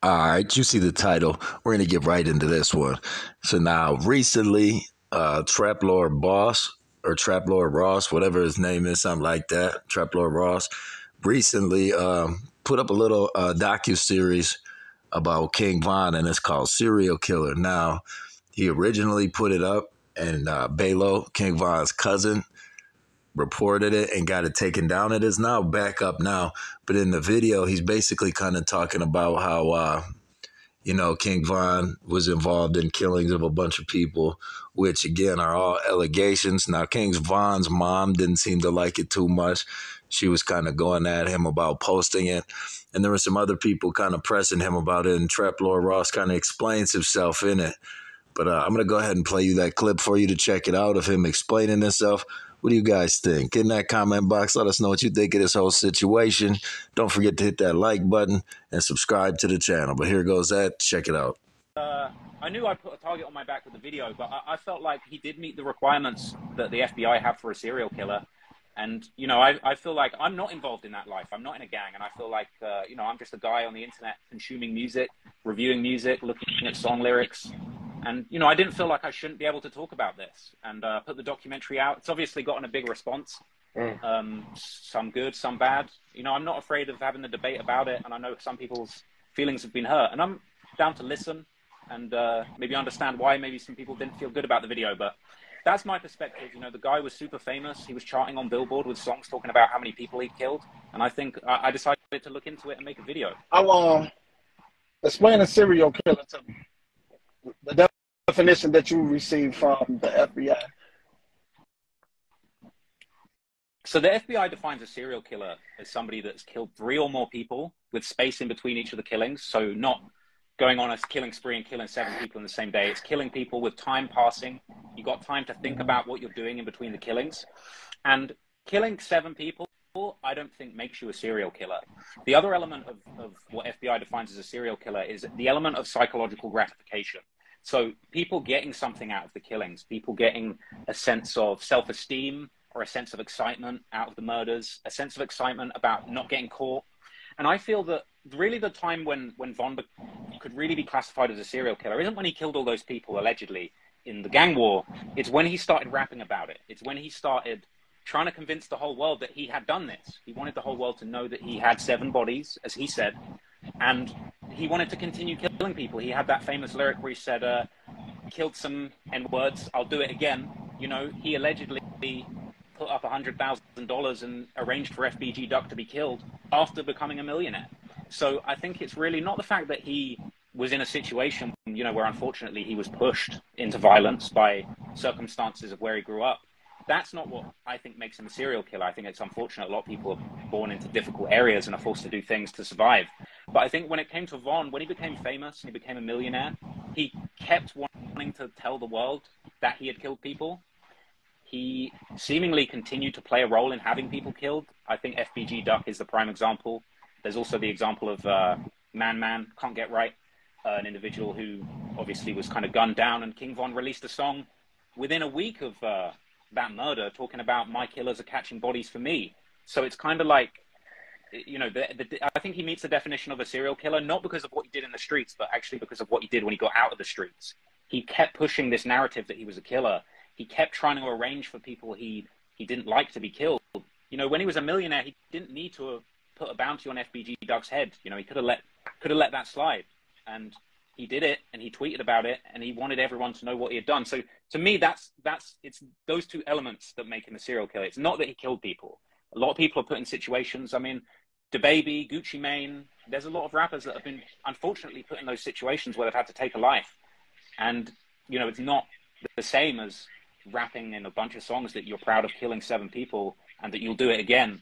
All right, you see the title. We're gonna get right into this one. So now, recently, Trap Lord Boss or Trap Lord Ross, whatever his name is, something like that, Trap Lord Ross, recently put up a little docu series about King Von, and it's called Serial Killer. Now, he originally put it up, and Balo, King Von's cousin, reported it and got it taken down. It is now back up now, but in the video, he's basically kind of talking about how King Von was involved in killings of a bunch of people, which again are all allegations. Now, King Von's mom didn't seem to like it too much. She was kind of going at him about posting it. And there were some other people kind of pressing him about it. And Trap Lord Ross kind of explains himself in it. But I'm going to go ahead and play you that clip for you to check it out of him explaining himself. What do you guys think? Get in that comment box. Let us know what you think of this whole situation. Don't forget to hit that like button and subscribe to the channel. But here goes that. Check it out. I knew I put a target on my back with the video, but I felt like he did meet the requirements that the FBI have for a serial killer. And, I feel like I'm not involved in that life. I'm not in a gang. And I feel like, I'm just a guy on the internet consuming music, reviewing music, looking at song lyrics. And, I didn't feel like I shouldn't be able to talk about this and put the documentary out. It's obviously gotten a big response, some good, some bad. I'm not afraid of having the debate about it. And I know some people's feelings have been hurt. And I'm down to listen and maybe understand why maybe some people didn't feel good about the video. But that's my perspective. The guy was super famous. He was charting on Billboard with songs talking about how many people he killed. And I think I decided to look into it and make a video. I'll explain a serial killer to me. The definition that you received from the FBI. So the FBI defines a serial killer as somebody that's killed 3 or more people with space in between each of the killings. So not going on a killing spree and killing 7 people in the same day. It's killing people with time passing. You got time to think about what you're doing in between the killings. And killing 7 people, I don't think makes you a serial killer. The other element of what FBI defines as a serial killer is the element of psychological gratification. So people getting something out of the killings, people getting a sense of self-esteem or a sense of excitement out of the murders, a sense of excitement about not getting caught. And I feel that really the time when Von could really be classified as a serial killer isn't when he killed all those people allegedly in the gang war. It's when he started rapping about it. It's when he started trying to convince the whole world that he had done this. He wanted the whole world to know that he had 7 bodies, as he said, and he wanted to continue killing people. He had that famous lyric where he said, killed some N-words, I'll do it again. He allegedly put up $100,000 and arranged for FBG Duck to be killed after becoming a millionaire. So I think it's really not the fact that he was in a situation, where unfortunately he was pushed into violence by circumstances of where he grew up. That's not what I think makes him a serial killer. I think it's unfortunate a lot of people are born into difficult areas and are forced to do things to survive. But I think when it came to Von, when he became famous and he became a millionaire, he kept wanting to tell the world that he had killed people. He seemingly continued to play a role in having people killed. I think FBG Duck is the prime example. There's also the example of Man, Can't Get Right, an individual who obviously was kind of gunned down, and King Von released a song within a week of that murder talking about my killers are catching bodies for me. So it's kind of like, I think he meets the definition of a serial killer, not because of what he did in the streets, but actually because of what he did when he got out of the streets. He kept pushing this narrative that he was a killer. He kept trying to arrange for people he didn't like to be killed. When he was a millionaire, he didn't need to put a bounty on FBG Duck's head. He could have let that slide, and he did it, and he tweeted about it, and he wanted everyone to know what he had done. So to me, it's those 2 elements that make him a serial killer. It's not that he killed people. A lot of people are put in situations. I mean, DaBaby, Gucci Mane. There's a lot of rappers that have been unfortunately put in those situations where they've had to take a life, and it's not the same as rapping in a bunch of songs that you're proud of killing 7 people and that you'll do it again.